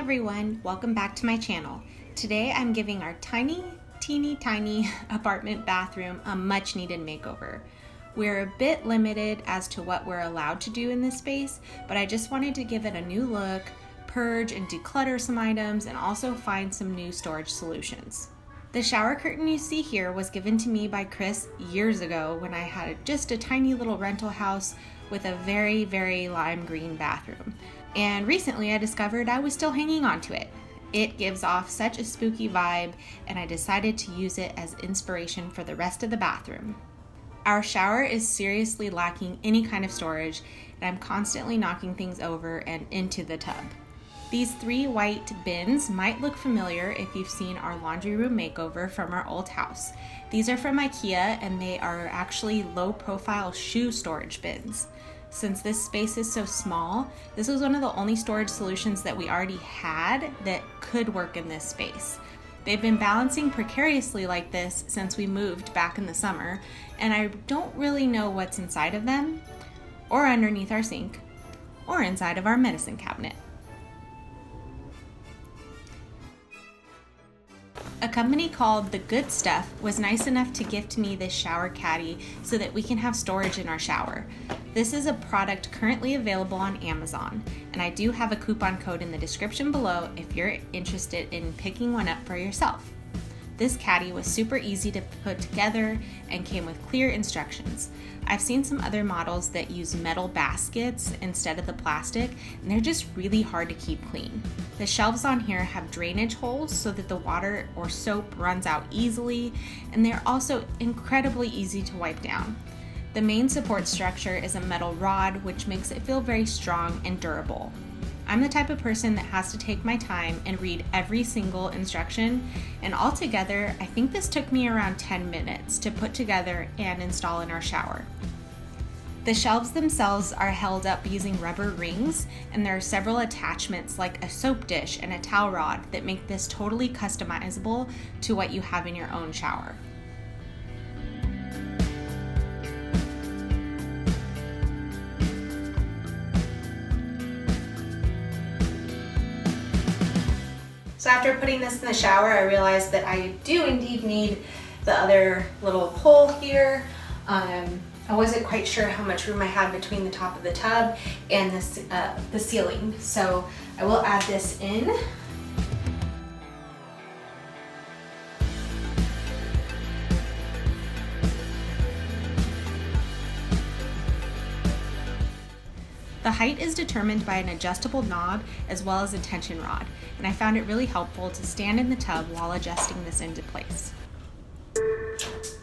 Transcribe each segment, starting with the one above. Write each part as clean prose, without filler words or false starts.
everyone, welcome back to my channel. Today I'm giving our teeny tiny apartment bathroom a much needed makeover. We're a bit limited as to what we're allowed to do in this space, but I just wanted to give it a new look, purge and declutter some items, and also find some new storage solutions. The shower curtain you see here was given to me by Chris years ago when I had just a tiny little rental house with a very lime green bathroom. And recently I discovered I was still hanging on to it. It gives off such a spooky vibe, and I decided to use it as inspiration for the rest of the bathroom. Our shower is seriously lacking any kind of storage, and I'm constantly knocking things over and into the tub. These 3 white bins might look familiar if you've seen our laundry room makeover from our old house. These are from IKEA, and they are actually low-profile shoe storage bins. Since this space is so small, this was one of the only storage solutions that we already had that could work in this space. They've been balancing precariously like this since we moved back in the summer, and I don't really know what's inside of them, or underneath our sink, or inside of our medicine cabinet. A company called The Good Stuff was nice enough to gift me this shower caddy so that we can have storage in our shower. This is a product currently available on Amazon, and I do have a coupon code in the description below if you're interested in picking one up for yourself. This caddy was super easy to put together and came with clear instructions. I've seen some other models that use metal baskets instead of the plastic, and they're just really hard to keep clean. The shelves on here have drainage holes so that the water or soap runs out easily, and they're also incredibly easy to wipe down. The main support structure is a metal rod, which makes it feel very strong and durable. I'm the type of person that has to take my time and read every single instruction, and altogether, I think this took me around 10 minutes to put together and install in our shower. The shelves themselves are held up using rubber rings, and there are several attachments like a soap dish and a towel rod that make this totally customizable to what you have in your own shower. So after putting this in the shower, I realized that I do indeed need the other little pole here. I wasn't quite sure how much room I had between the top of the tub and the ceiling. So I will add this in. The height is determined by an adjustable knob as well as a tension rod, and I found it really helpful to stand in the tub while adjusting this into place. Looks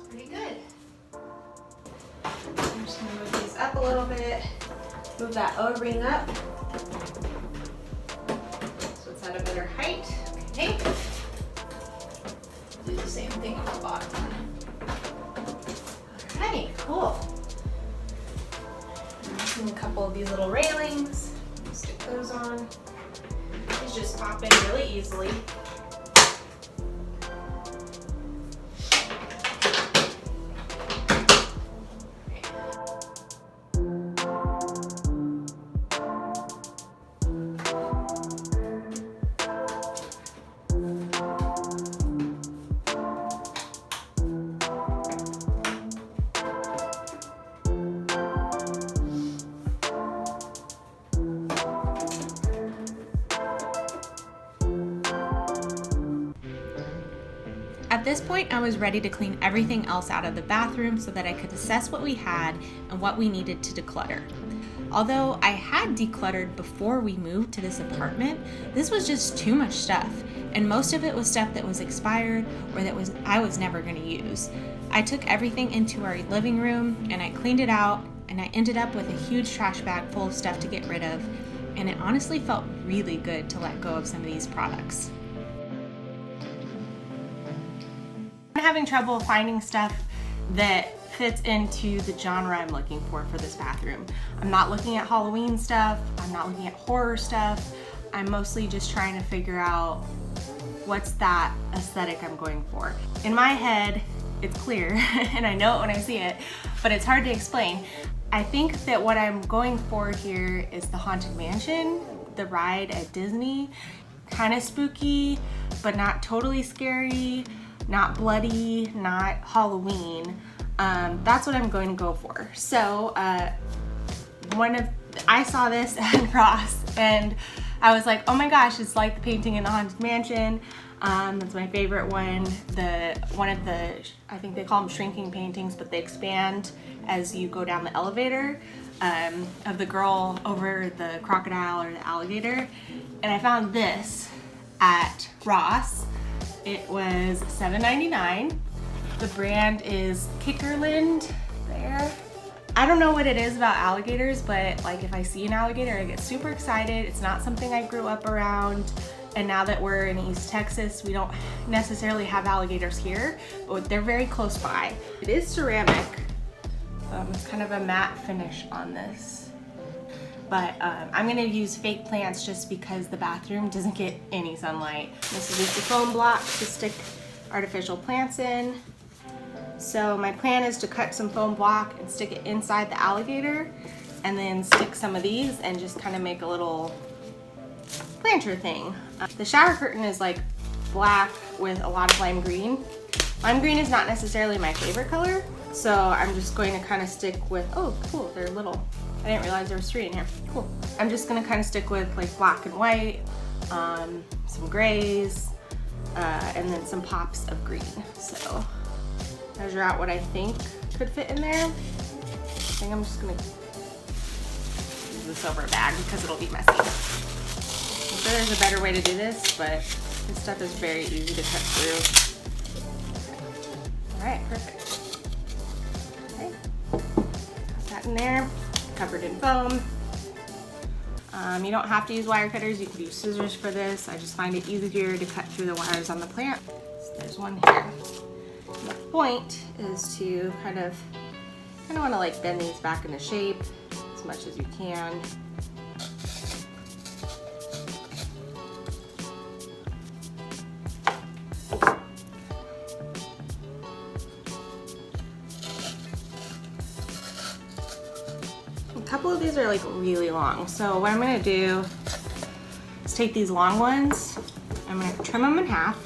pretty good. I'm just going to move these up a little bit, move that O-ring up so it's at a better height. Okay. Do the same thing on the bottom. Alright, cool. And a couple of these little railings. Stick those on. These just pop in really easily. At this point, I was ready to clean everything else out of the bathroom so that I could assess what we had and what we needed to declutter. Although I had decluttered before we moved to this apartment, this was just too much stuff, and most of it was stuff that was expired or that I was never going to use. I took everything into our living room and I cleaned it out, and I ended up with a huge trash bag full of stuff to get rid of, and it honestly felt really good to let go of some of these products. I'm having trouble finding stuff that fits into the genre I'm looking for this bathroom. I'm not looking at Halloween stuff, I'm not looking at horror stuff, I'm mostly just trying to figure out what's that aesthetic I'm going for. In my head, it's clear and I know it when I see it, but it's hard to explain. I think that what I'm going for here is the Haunted Mansion, the ride at Disney. Kind of spooky, but not totally scary, not bloody, not Halloween. That's what I'm going to go for. So I saw this at Ross and I was like, oh my gosh, it's like the painting in the Haunted Mansion. That's my favorite one. One of the, I think they call them shrinking paintings, but they expand as you go down the elevator, of the girl over the crocodile or the alligator. And I found this at Ross. It was $7.99. The brand is Kickerland there. I don't know what it is about alligators, but like if I see an alligator, I get super excited. It's not something I grew up around. And now that we're in East Texas, we don't necessarily have alligators here, but they're very close by. It is ceramic. It's kind of a matte finish on this. But I'm gonna use fake plants just because the bathroom doesn't get any sunlight. This is just a foam block to stick artificial plants in. So my plan is to cut some foam block and stick it inside the alligator, and then stick some of these and just kind of make a little planter thing. The shower curtain is like black with a lot of lime green. Lime green is not necessarily my favorite color, so I'm just going to kind of stick with, oh cool, they're little. I didn't realize there was 3 in here, cool. I'm just gonna kind of stick with like black and white, some grays, and then some pops of green. So measure out what I think could fit in there. I think I'm just gonna use this over a bag because it'll be messy. I'm sure there's a better way to do this, but this stuff is very easy to cut through. All right, perfect. Okay, got that in there, covered in foam. You don't have to use wire cutters, you can use scissors for this. I just find it easier to cut through the wires on the plant. So there's one here. The point is to kind of want to like bend these back into shape as much as you can. A couple of these are like really long, so what I'm going to do is take these long ones, I'm going to trim them in half.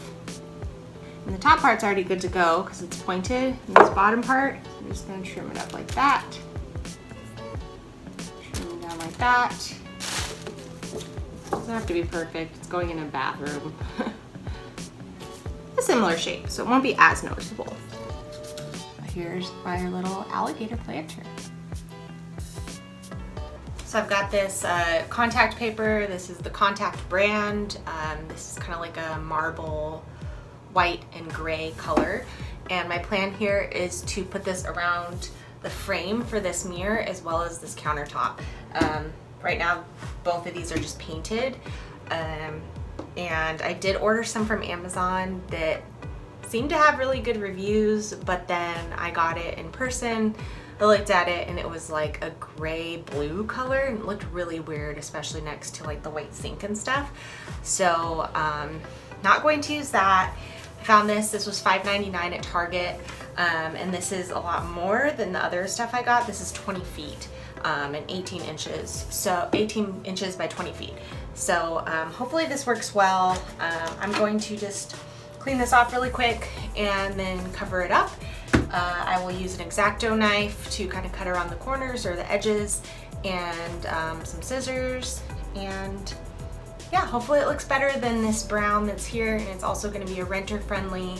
And the top part's already good to go because it's pointed. And this bottom part, I'm just going to trim it up like that. Trim it down like that. It doesn't have to be perfect. It's going in a bathroom. A similar shape, so it won't be as noticeable. Here's my little alligator planter. So I've got this contact paper. This is the Contact brand. This is kind of like a marble white and gray color, and my plan here is to put this around the frame for this mirror as well as this countertop. Right now both of these are just painted, and I did order some from Amazon that seemed to have really good reviews, but then I got it in person. I looked at it and it was like a gray blue color and it looked really weird, especially next to like the white sink and stuff. So not going to use that. I found this was $5.99 at Target, and this is a lot more than the other stuff I got. This is 20 feet and 18 inches, so 18 inches by 20 feet. So hopefully this works well. I'm going to just clean this off really quick and then cover it up. I will use an X-Acto knife to kind of cut around the corners or the edges, and some scissors, and yeah, hopefully it looks better than this brown that's here, and it's also going to be a renter friendly,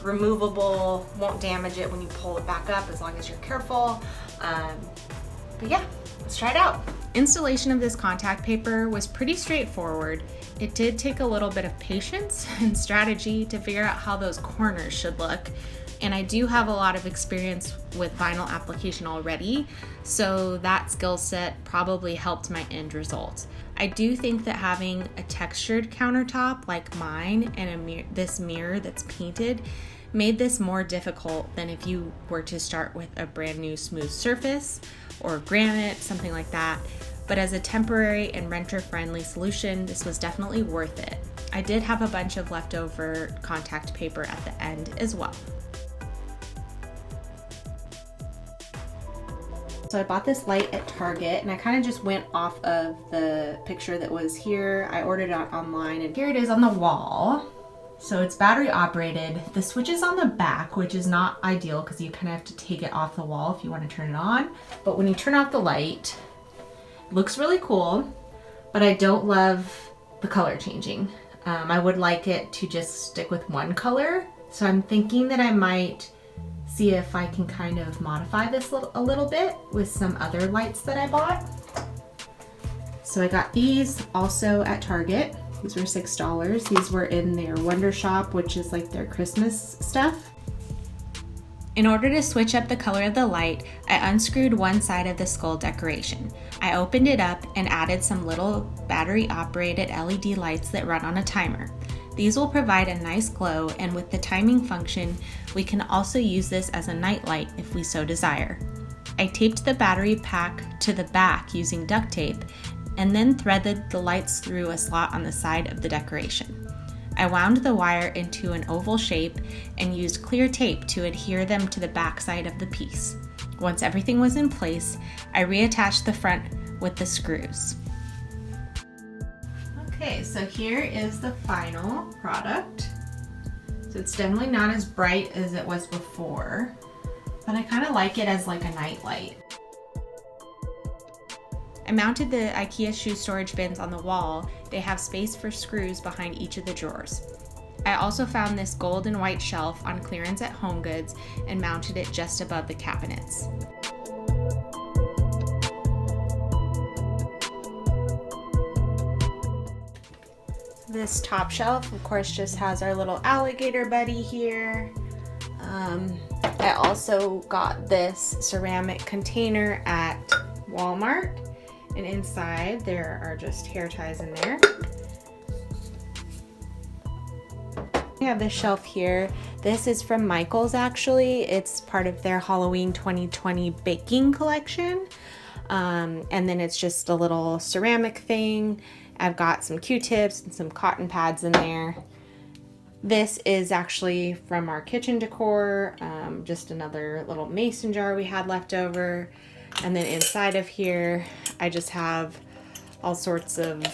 removable, won't damage it when you pull it back up as long as you're careful. But yeah, let's try it out. Installation of this contact paper was pretty straightforward. It did take a little bit of patience and strategy to figure out how those corners should look. And I do have a lot of experience with vinyl application already, so that skill set probably helped my end result. I do think that having a textured countertop like mine and this mirror that's painted made this more difficult than if you were to start with a brand new smooth surface or granite, something like that. But as a temporary and renter-friendly solution, this was definitely worth it. I did have a bunch of leftover contact paper at the end as well. So I bought this light at Target, and I kind of just went off of the picture that was here. I ordered it online, and here it is on the wall. So it's battery operated. The switch is on the back, which is not ideal because you kind of have to take it off the wall if you want to turn it on. But when you turn off the light, it looks really cool, but I don't love the color changing. I would like it to just stick with one color. So I'm thinking that I might see if I can kind of modify this a little bit with some other lights that I bought. So I got these also at Target. These were $6. These were in their Wonder Shop, which is like their Christmas stuff. In order to switch up the color of the light, I unscrewed one side of the skull decoration. I opened it up and added some little battery-operated LED lights that run on a timer. These will provide a nice glow, and with the timing function, we can also use this as a night light if we so desire. I taped the battery pack to the back using duct tape and then threaded the lights through a slot on the side of the decoration. I wound the wire into an oval shape and used clear tape to adhere them to the back side of the piece. Once everything was in place, I reattached the front with the screws. Okay, so here is the final product. So it's definitely not as bright as it was before, but I kind of like it as like a night light. I mounted the IKEA shoe storage bins on the wall. They have space for screws behind each of the drawers. I also found this gold and white shelf on clearance at Homegoods and mounted it just above the cabinets. This top shelf, of course, just has our little alligator buddy here. I also got this ceramic container at Walmart. And inside there are just hair ties in there. We have this shelf here. This is from Michael's actually. It's part of their Halloween 2020 baking collection. And then it's just a little ceramic thing. I've got some Q-tips and some cotton pads in there. This is actually from our kitchen decor. Just another little mason jar we had left over. And then inside of here, I just have all sorts of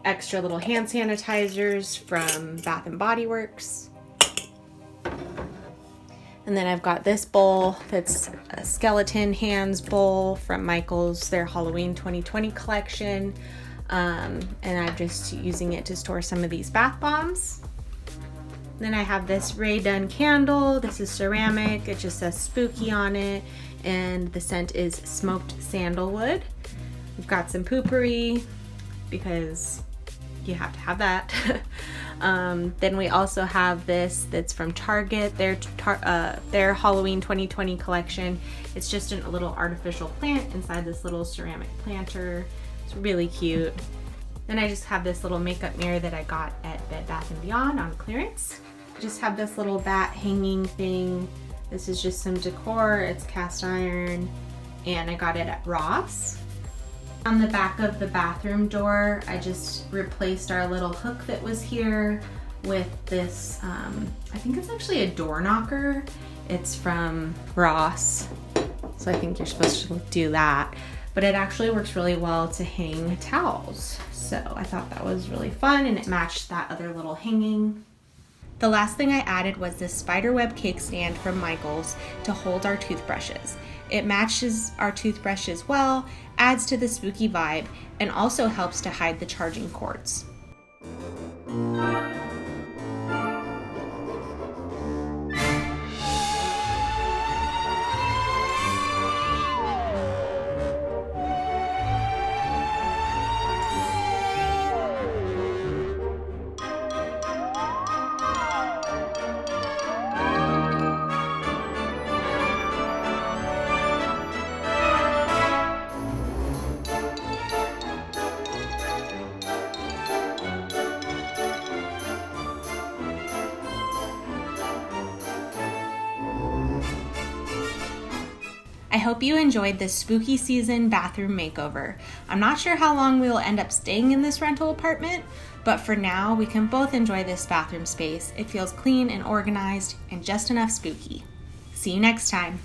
extra little hand sanitizers from Bath & Body Works. And then I've got this bowl that's a skeleton hands bowl from Michael's, their Halloween 2020 collection. And I'm just using it to store some of these bath bombs. Then I have this Dunn candle. This is ceramic. It just says spooky on it. And the scent is smoked sandalwood. We've got some poopery because you have to have that. Then we also have this that's from Target, their Halloween 2020 collection. It's just a little artificial plant inside this little ceramic planter. It's really cute. Then I just have this little makeup mirror that I got at Bed Bath & Beyond on clearance. I just have this little bat hanging thing. This is just some decor. It's cast iron, and I got it at Ross. On the back of the bathroom door, I just replaced our little hook that was here with this, I think it's actually a door knocker. It's from Ross, so I think you're supposed to do that. But it actually works really well to hang towels. So I thought that was really fun, and it matched that other little hanging. The last thing I added was this spiderweb cake stand from Michael's to hold our toothbrushes. It matches our toothbrushes well, adds to the spooky vibe, and also helps to hide the charging cords. I hope you enjoyed this spooky season bathroom makeover. I'm not sure how long we will end up staying in this rental apartment, but for now we can both enjoy this bathroom space. It feels clean and organized and just enough spooky. See you next time.